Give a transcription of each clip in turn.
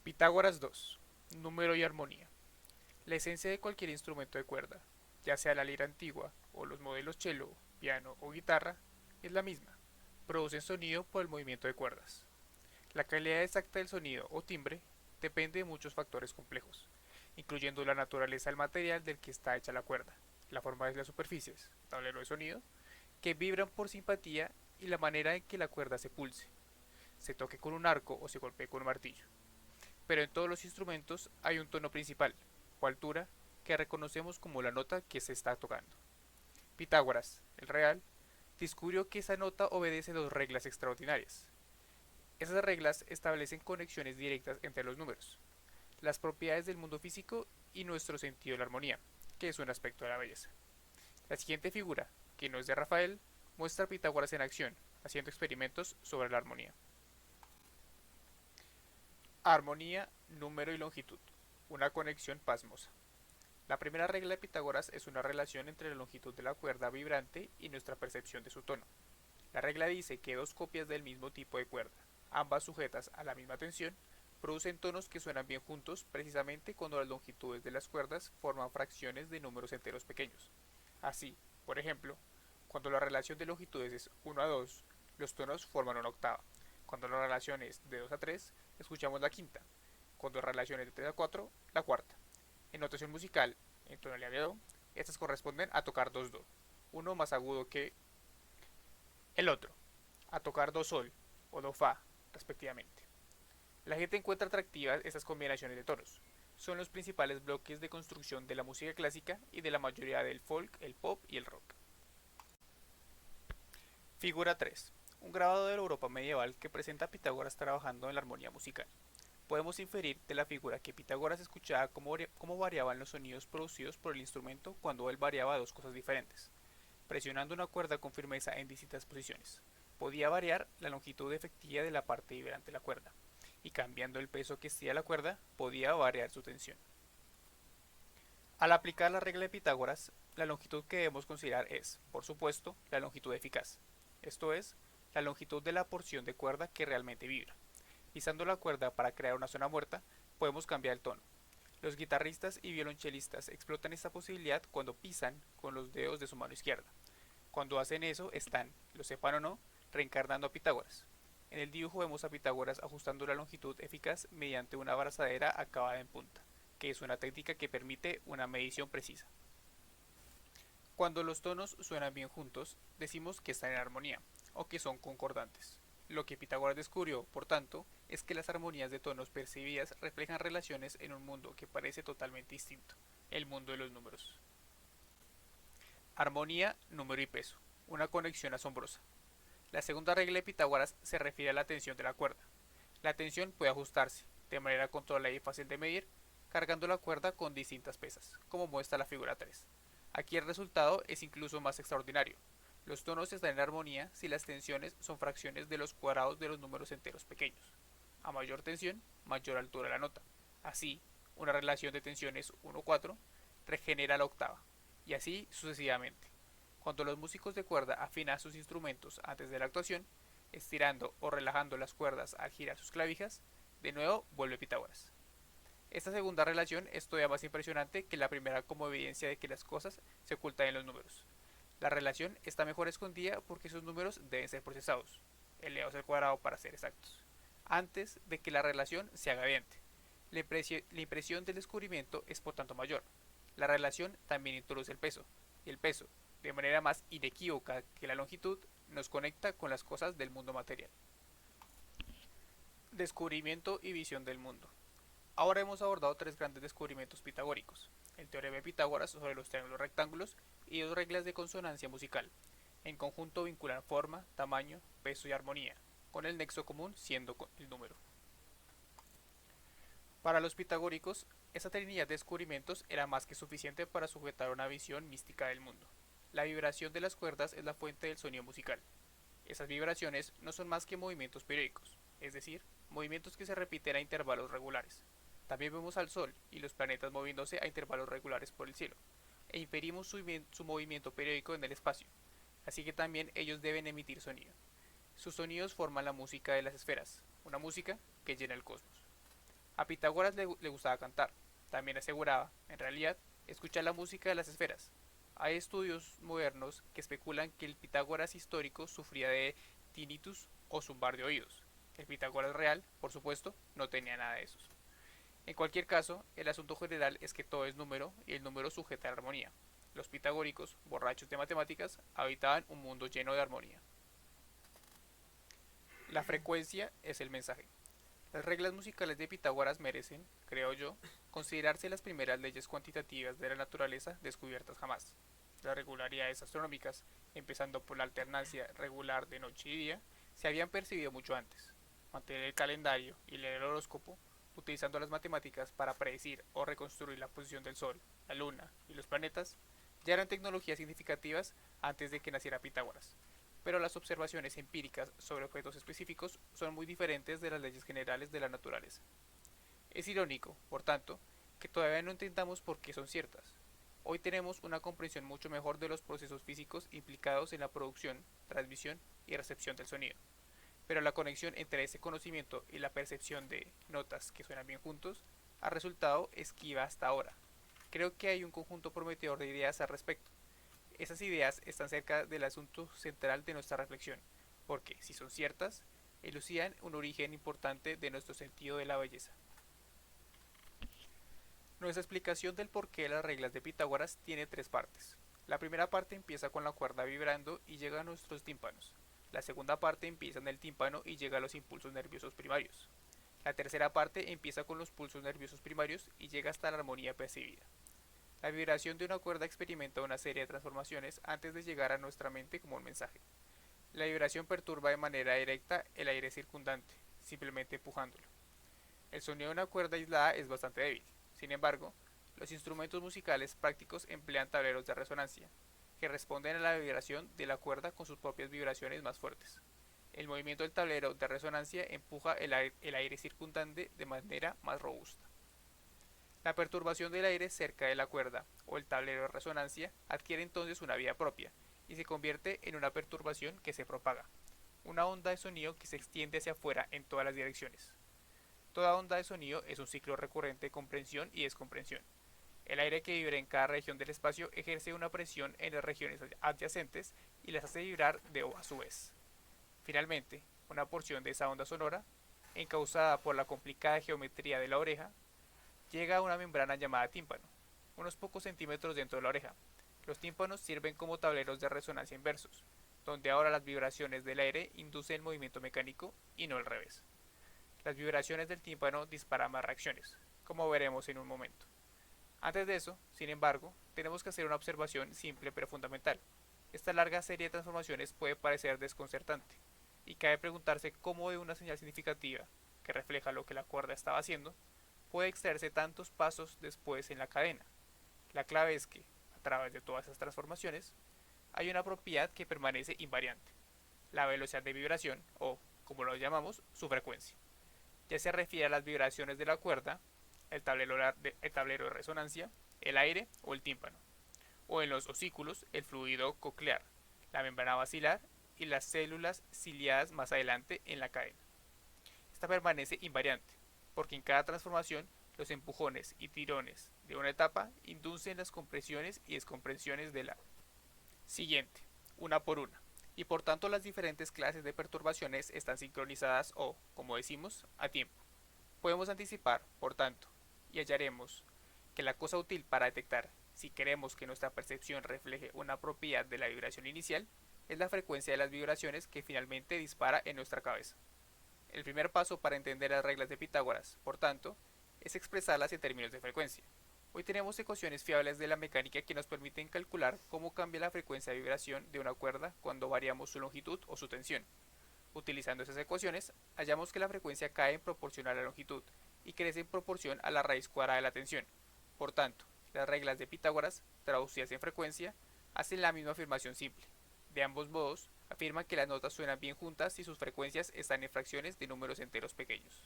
Pitágoras 2. Número y armonía. La esencia de cualquier instrumento de cuerda, ya sea la lira antigua o los modelos cello, piano o guitarra, es la misma. Producen sonido por el movimiento de cuerdas. La calidad exacta del sonido o timbre depende de muchos factores complejos, incluyendo la naturaleza del material del que está hecha la cuerda, la forma de las superficies, tablero de sonido, que vibran por simpatía y la manera en que la cuerda se pulse, se toque con un arco o se golpee con un martillo. Pero en todos los instrumentos hay un tono principal, o altura, que reconocemos como la nota que se está tocando. Pitágoras, el real, descubrió que esa nota obedece dos reglas extraordinarias. Esas reglas establecen conexiones directas entre los números, las propiedades del mundo físico y nuestro sentido de la armonía, que es un aspecto de la belleza. La siguiente figura, que no es de Rafael, muestra a Pitágoras en acción, haciendo experimentos sobre la armonía. Armonía, número y longitud. Una conexión pasmosa. La primera regla de Pitágoras es una relación entre la longitud de la cuerda vibrante y nuestra percepción de su tono. La regla dice que dos copias del mismo tipo de cuerda, ambas sujetas a la misma tensión, producen tonos que suenan bien juntos precisamente cuando las longitudes de las cuerdas forman fracciones de números enteros pequeños. Así, por ejemplo, cuando la relación de longitudes es 1 a 2, los tonos forman una octava. Cuando la relación es de 2 a 3, escuchamos la quinta. Cuando la relación es de 3 a 4, la cuarta. En notación musical, en tonalidad de do, estas corresponden a tocar dos do, uno más agudo que el otro, a tocar do sol o do fa, respectivamente. La gente encuentra atractivas estas combinaciones de tonos. Son los principales bloques de construcción de la música clásica y de la mayoría del folk, el pop y el rock. Figura 3. Un grabado de la Europa medieval que presenta a Pitágoras trabajando en la armonía musical. Podemos inferir de la figura que Pitágoras escuchaba cómo variaban los sonidos producidos por el instrumento cuando él variaba dos cosas diferentes, presionando una cuerda con firmeza en distintas posiciones. Podía variar la longitud efectiva de la parte vibrante de la cuerda, y cambiando el peso que hacía la cuerda, podía variar su tensión. Al aplicar la regla de Pitágoras, la longitud que debemos considerar es, por supuesto, la longitud eficaz, esto es, la longitud de la porción de cuerda que realmente vibra. Pisando la cuerda para crear una zona muerta, podemos cambiar el tono. Los guitarristas y violonchelistas explotan esta posibilidad cuando pisan con los dedos de su mano izquierda. Cuando hacen eso, están, lo sepan o no, reencarnando a Pitágoras. En el dibujo vemos a Pitágoras ajustando la longitud eficaz mediante una abrazadera acabada en punta, que es una técnica que permite una medición precisa. Cuando los tonos suenan bien juntos, decimos que están en armonía, o que son concordantes. Lo que Pitágoras descubrió, por tanto, es que las armonías de tonos percibidas reflejan relaciones en un mundo que parece totalmente distinto, el mundo de los números. Armonía, número y peso. Una conexión asombrosa. La segunda regla de Pitágoras se refiere a la tensión de la cuerda. La tensión puede ajustarse, de manera controlada y fácil de medir, cargando la cuerda con distintas pesas, como muestra la figura 3. Aquí el resultado es incluso más extraordinario. Los tonos están en armonía si las tensiones son fracciones de los cuadrados de los números enteros pequeños. A mayor tensión, mayor altura de la nota. Así, una relación de tensiones 1-4 regenera la octava, y así sucesivamente. Cuando los músicos de cuerda afinan sus instrumentos antes de la actuación, estirando o relajando las cuerdas al girar sus clavijas, de nuevo vuelve Pitágoras. Esta segunda relación es todavía más impresionante que la primera como evidencia de que las cosas se ocultan en los números. La relación está mejor escondida porque esos números deben ser procesados, elevados al cuadrado para ser exactos, antes de que la relación se haga evidente. La impresión del descubrimiento es por tanto mayor. La relación también introduce el peso, y el peso, de manera más inequívoca que la longitud, nos conecta con las cosas del mundo material. Descubrimiento y visión del mundo. Ahora hemos abordado tres grandes descubrimientos pitagóricos: el teorema de Pitágoras sobre los triángulos rectángulos y dos reglas de consonancia musical. En conjunto vinculan forma, tamaño, peso y armonía, con el nexo común siendo el número. Para los pitagóricos, esa trinidad de descubrimientos era más que suficiente para sujetar una visión mística del mundo. La vibración de las cuerdas es la fuente del sonido musical. Esas vibraciones no son más que movimientos periódicos, es decir, movimientos que se repiten a intervalos regulares. También vemos al Sol y los planetas moviéndose a intervalos regulares por el cielo, e inferimos su movimiento periódico en el espacio, así que también ellos deben emitir sonido. Sus sonidos forman la música de las esferas, una música que llena el cosmos. A Pitágoras le gustaba cantar. También aseguraba, en realidad, escuchar la música de las esferas. Hay estudios modernos que especulan que el Pitágoras histórico sufría de tinnitus o zumbar de oídos. El Pitágoras real, por supuesto, no tenía nada de esos. En cualquier caso, el asunto general es que todo es número y el número sujeta a la armonía. Los pitagóricos, borrachos de matemáticas, habitaban un mundo lleno de armonía. La frecuencia es el mensaje. Las reglas musicales de Pitágoras merecen, creo yo, considerarse las primeras leyes cuantitativas de la naturaleza descubiertas jamás. Las regularidades astronómicas, empezando por la alternancia regular de noche y día, se habían percibido mucho antes. Mantener el calendario y leer el horóscopo, utilizando las matemáticas para predecir o reconstruir la posición del Sol, la Luna y los planetas, ya eran tecnologías significativas antes de que naciera Pitágoras, pero las observaciones empíricas sobre objetos específicos son muy diferentes de las leyes generales de la naturaleza. Es irónico, por tanto, que todavía no entendamos por qué son ciertas. Hoy tenemos una comprensión mucho mejor de los procesos físicos implicados en la producción, transmisión y recepción del sonido, pero la conexión entre ese conocimiento y la percepción de notas que suenan bien juntos ha resultado esquiva hasta ahora. Creo que hay un conjunto prometedor de ideas al respecto. Esas ideas están cerca del asunto central de nuestra reflexión, porque, si son ciertas, elucidan un origen importante de nuestro sentido de la belleza. Nuestra explicación del porqué de las reglas de Pitágoras tiene tres partes. La primera parte empieza con la cuerda vibrando y llega a nuestros tímpanos. La segunda parte empieza en el tímpano y llega a los impulsos nerviosos primarios. La tercera parte empieza con los pulsos nerviosos primarios y llega hasta la armonía percibida. La vibración de una cuerda experimenta una serie de transformaciones antes de llegar a nuestra mente como un mensaje. La vibración perturba de manera directa el aire circundante, simplemente empujándolo. El sonido de una cuerda aislada es bastante débil. Sin embargo, los instrumentos musicales prácticos emplean tableros de resonancia, que responden a la vibración de la cuerda con sus propias vibraciones más fuertes. El movimiento del tablero de resonancia empuja el aire circundante de manera más robusta. La perturbación del aire cerca de la cuerda o el tablero de resonancia adquiere entonces una vida propia y se convierte en una perturbación que se propaga, una onda de sonido que se extiende hacia afuera en todas las direcciones. Toda onda de sonido es un ciclo recurrente de comprensión y descomprensión. El aire que vibra en cada región del espacio ejerce una presión en las regiones adyacentes y las hace vibrar a su vez. Finalmente, una porción de esa onda sonora, encauzada por la complicada geometría de la oreja, llega a una membrana llamada tímpano, unos pocos centímetros dentro de la oreja. Los tímpanos sirven como tableros de resonancia inversos, donde ahora las vibraciones del aire inducen el movimiento mecánico y no al revés. Las vibraciones del tímpano disparan más reacciones, como veremos en un momento. Antes de eso, sin embargo, tenemos que hacer una observación simple pero fundamental. Esta larga serie de transformaciones puede parecer desconcertante, y cabe preguntarse cómo de una señal significativa, que refleja lo que la cuerda estaba haciendo, puede extraerse tantos pasos después en la cadena. La clave es que, a través de todas esas transformaciones, hay una propiedad que permanece invariante, la velocidad de vibración o, como lo llamamos, su frecuencia. Ya se refiere a las vibraciones de la cuerda, el tablero de resonancia, el aire o el tímpano, o en los osículos el fluido coclear, la membrana basilar y las células ciliadas más adelante en la cadena. Esta permanece invariante, porque en cada transformación los empujones y tirones de una etapa inducen las compresiones y descompresiones de la siguiente, una por una, y por tanto las diferentes clases de perturbaciones están sincronizadas o, como decimos, a tiempo. Podemos anticipar, por tanto, y hallaremos que la cosa útil para detectar si queremos que nuestra percepción refleje una propiedad de la vibración inicial es la frecuencia de las vibraciones que finalmente dispara en nuestra cabeza. El primer paso para entender las reglas de Pitágoras, por tanto, es expresarlas en términos de frecuencia. Hoy tenemos ecuaciones fiables de la mecánica que nos permiten calcular cómo cambia la frecuencia de vibración de una cuerda cuando variamos su longitud o su tensión. Utilizando esas ecuaciones, hallamos que la frecuencia cae en proporción a la longitud y crece en proporción a la raíz cuadrada de la tensión. Por tanto, las reglas de Pitágoras, traducidas en frecuencia, hacen la misma afirmación simple. De ambos modos, afirman que las notas suenan bien juntas si sus frecuencias están en fracciones de números enteros pequeños.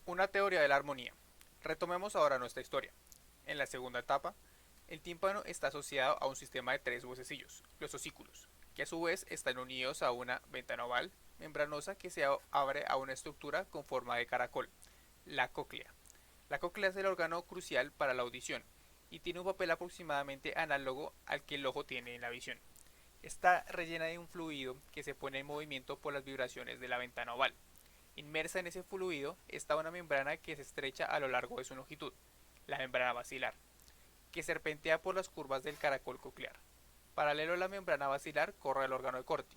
Una teoría de la armonía. Retomemos ahora nuestra historia. En la segunda etapa, el tímpano está asociado a un sistema de tres huesecillos, los osículos, que a su vez están unidos a una ventana oval membranosa que se abre a una estructura con forma de caracol, La cóclea. La cóclea es el órgano crucial para la audición y tiene un papel aproximadamente análogo al que el ojo tiene en la visión. Está rellena de un fluido que se pone en movimiento por las vibraciones de la ventana oval. Inmersa en ese fluido está una membrana que se estrecha a lo largo de su longitud, la membrana basilar, que serpentea por las curvas del caracol coclear. Paralelo a la membrana basilar corre el órgano de Corti.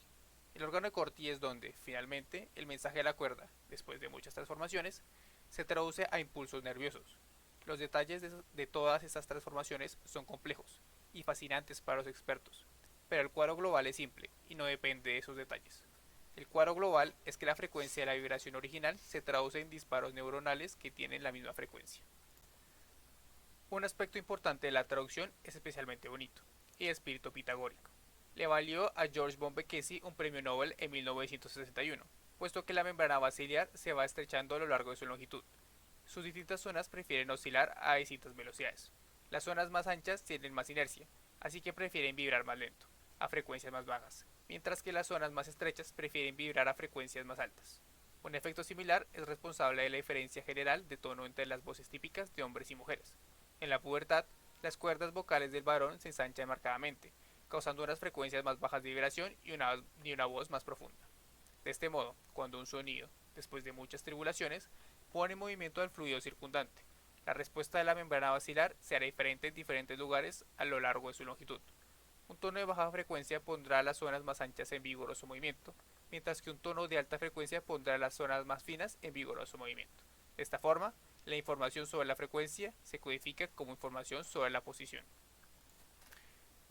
El órgano de Corti es donde, finalmente, el mensaje de la cuerda, después de muchas transformaciones, se traduce a impulsos nerviosos. Los detalles de todas estas transformaciones son complejos y fascinantes para los expertos, pero el cuadro global es simple y no depende de esos detalles. El cuadro global es que la frecuencia de la vibración original se traduce en disparos neuronales que tienen la misma frecuencia. Un aspecto importante de la traducción es especialmente bonito, el espíritu pitagórico. Le valió a George von Békessy un premio Nobel en 1961, puesto que la membrana basilar se va estrechando a lo largo de su longitud. Sus distintas zonas prefieren oscilar a distintas velocidades. Las zonas más anchas tienen más inercia, así que prefieren vibrar más lento, a frecuencias más bajas, mientras que las zonas más estrechas prefieren vibrar a frecuencias más altas. Un efecto similar es responsable de la diferencia general de tono entre las voces típicas de hombres y mujeres. En la pubertad, las cuerdas vocales del varón se ensanchan marcadamente, causando unas frecuencias más bajas de vibración y una voz más profunda. De este modo, cuando un sonido, después de muchas tribulaciones, pone en movimiento al fluido circundante, la respuesta de la membrana basilar será diferente en diferentes lugares a lo largo de su longitud. Un tono de baja frecuencia pondrá las zonas más anchas en vigoroso movimiento, mientras que un tono de alta frecuencia pondrá las zonas más finas en vigoroso movimiento. De esta forma, la información sobre la frecuencia se codifica como información sobre la posición.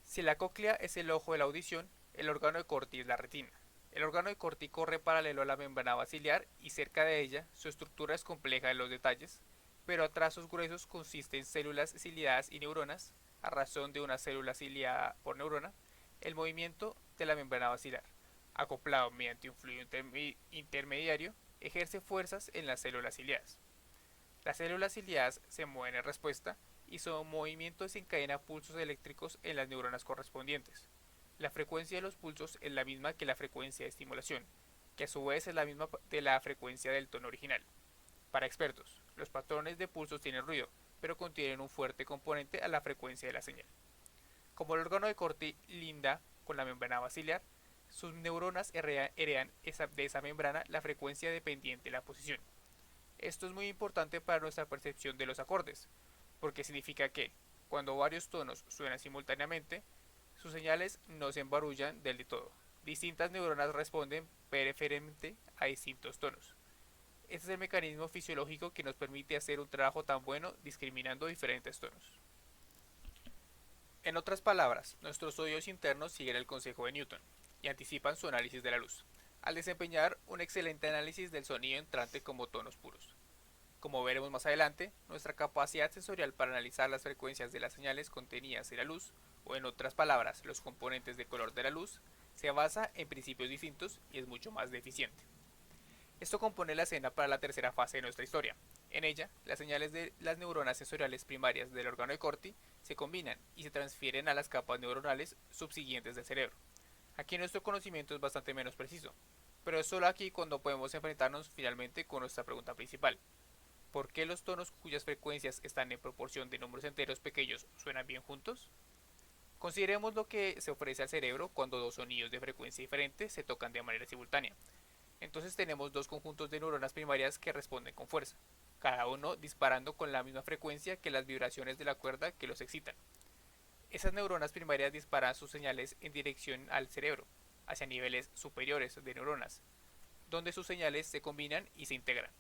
Si la cóclea es el ojo de la audición, el órgano de Corti es la retina. El órgano de Corti corre paralelo a la membrana basilar y cerca de ella su estructura es compleja en los detalles, pero a trazos gruesos consiste en células ciliadas y neuronas, a razón de una célula ciliada por neurona, el movimiento de la membrana basilar, acoplado mediante un fluido intermediario, ejerce fuerzas en las células ciliadas. Las células ciliadas se mueven en respuesta y su movimiento desencadena pulsos eléctricos en las neuronas correspondientes. La frecuencia de los pulsos es la misma que la frecuencia de estimulación, que a su vez es la misma de la frecuencia del tono original. Para expertos, los patrones de pulsos tienen ruido, pero contienen un fuerte componente a la frecuencia de la señal. Como el órgano de Corti linda con la membrana basilar, sus neuronas heredan de esa membrana la frecuencia dependiente de la posición. Esto es muy importante para nuestra percepción de los acordes, porque significa que, cuando varios tonos suenan simultáneamente, sus señales no se embarullan del todo. Distintas neuronas responden periféricamente a distintos tonos. Este es el mecanismo fisiológico que nos permite hacer un trabajo tan bueno discriminando diferentes tonos. En otras palabras, nuestros oídos internos siguen el consejo de Newton y anticipan su análisis de la luz, al desempeñar un excelente análisis del sonido entrante como tonos puros. Como veremos más adelante, nuestra capacidad sensorial para analizar las frecuencias de las señales contenidas en la luz, o en otras palabras, los componentes de color de la luz, se basa en principios distintos y es mucho más deficiente. Esto compone la escena para la tercera fase de nuestra historia. En ella, las señales de las neuronas sensoriales primarias del órgano de Corti se combinan y se transfieren a las capas neuronales subsiguientes del cerebro. Aquí nuestro conocimiento es bastante menos preciso, pero es solo aquí cuando podemos enfrentarnos finalmente con nuestra pregunta principal. ¿Por qué los tonos cuyas frecuencias están en proporción de números enteros pequeños suenan bien juntos? Consideremos lo que se ofrece al cerebro cuando dos sonidos de frecuencia diferente se tocan de manera simultánea. Entonces tenemos dos conjuntos de neuronas primarias que responden con fuerza, cada uno disparando con la misma frecuencia que las vibraciones de la cuerda que los excitan. Esas neuronas primarias disparan sus señales en dirección al cerebro, hacia niveles superiores de neuronas, donde sus señales se combinan y se integran.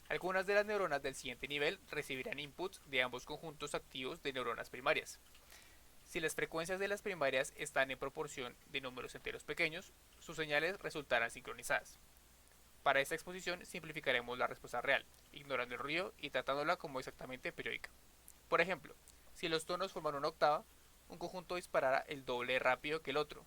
Algunas de las neuronas del siguiente nivel recibirán inputs de ambos conjuntos activos de neuronas primarias. Si las frecuencias de las primarias están en proporción de números enteros pequeños, sus señales resultarán sincronizadas. Para esta exposición simplificaremos la respuesta real, ignorando el ruido y tratándola como exactamente periódica. Por ejemplo, si los tonos forman una octava, un conjunto disparará el doble de rápido que el otro,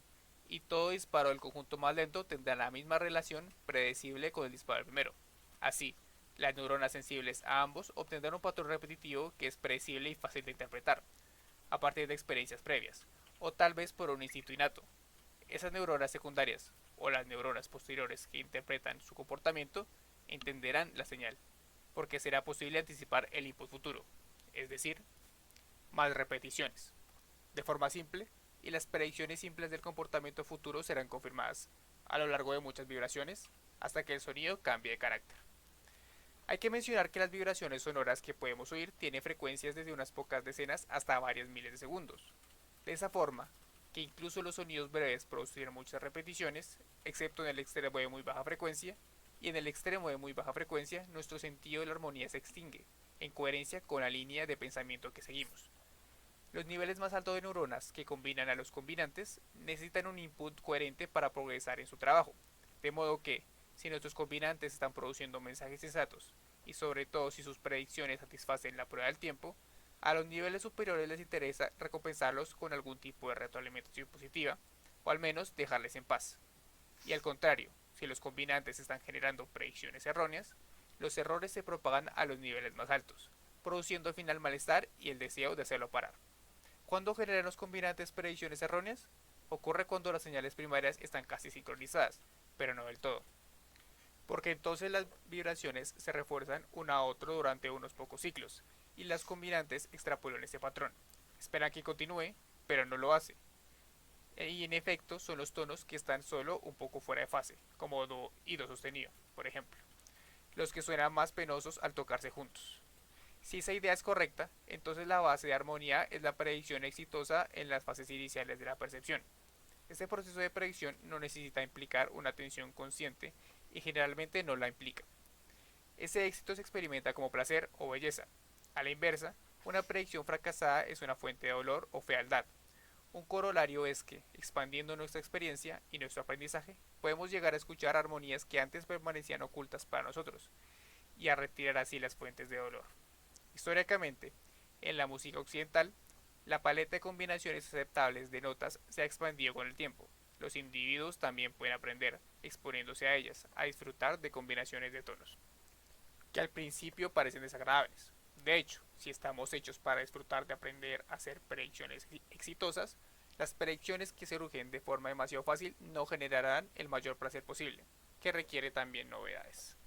y todo disparo del conjunto más lento tendrá la misma relación predecible con el disparo del primero. Así, las neuronas sensibles a ambos obtendrán un patrón repetitivo que es predecible y fácil de interpretar, a partir de experiencias previas, o tal vez por un instinto innato. Esas neuronas secundarias, o las neuronas posteriores que interpretan su comportamiento, entenderán la señal. porque será posible anticipar el input futuro, es decir, más repeticiones, de forma simple, y las predicciones simples del comportamiento futuro serán confirmadas a lo largo de muchas vibraciones hasta que el sonido cambie de carácter. Hay que mencionar que las vibraciones sonoras que podemos oír tienen frecuencias desde unas pocas decenas hasta varias miles de segundos. De esa forma, que incluso los sonidos breves producirán muchas repeticiones, excepto en el extremo de muy baja frecuencia, y en el extremo de muy baja frecuencia nuestro sentido de la armonía se extingue, en coherencia con la línea de pensamiento que seguimos. Los niveles más altos de neuronas que combinan a los combinantes necesitan un input coherente para progresar en su trabajo, de modo que, si nuestros combinantes están produciendo mensajes sensatos, y sobre todo si sus predicciones satisfacen la prueba del tiempo, a los niveles superiores les interesa recompensarlos con algún tipo de retroalimentación positiva, o al menos dejarles en paz. Y al contrario, si los combinantes están generando predicciones erróneas, los errores se propagan a los niveles más altos, produciendo al final malestar y el deseo de hacerlo parar. ¿Cuándo generan los combinantes predicciones erróneas? Ocurre cuando las señales primarias están casi sincronizadas, pero no del todo, porque entonces las vibraciones se refuerzan una a otro durante unos pocos ciclos, y las combinantes extrapolan este patrón. Esperan que continúe, pero no lo hace. Y en efecto son los tonos que están solo un poco fuera de fase, como do y do sostenido, por ejemplo, los que suenan más penosos al tocarse juntos. Si esa idea es correcta, entonces la base de armonía es la predicción exitosa en las fases iniciales de la percepción. Este proceso de predicción no necesita implicar una atención consciente y generalmente no la implica. Ese éxito se experimenta como placer o belleza. A la inversa, una predicción fracasada es una fuente de dolor o fealdad. Un corolario es que, expandiendo nuestra experiencia y nuestro aprendizaje, podemos llegar a escuchar armonías que antes permanecían ocultas para nosotros, y a retirar así las fuentes de dolor. Históricamente, en la música occidental, la paleta de combinaciones aceptables de notas se ha expandido con el tiempo. Los individuos también pueden aprender, exponiéndose a ellas, a disfrutar de combinaciones de tonos, que al principio parecen desagradables. De hecho, si estamos hechos para disfrutar de aprender a hacer predicciones exitosas, las predicciones que surgen de forma demasiado fácil no generarán el mayor placer posible, que requiere también novedades.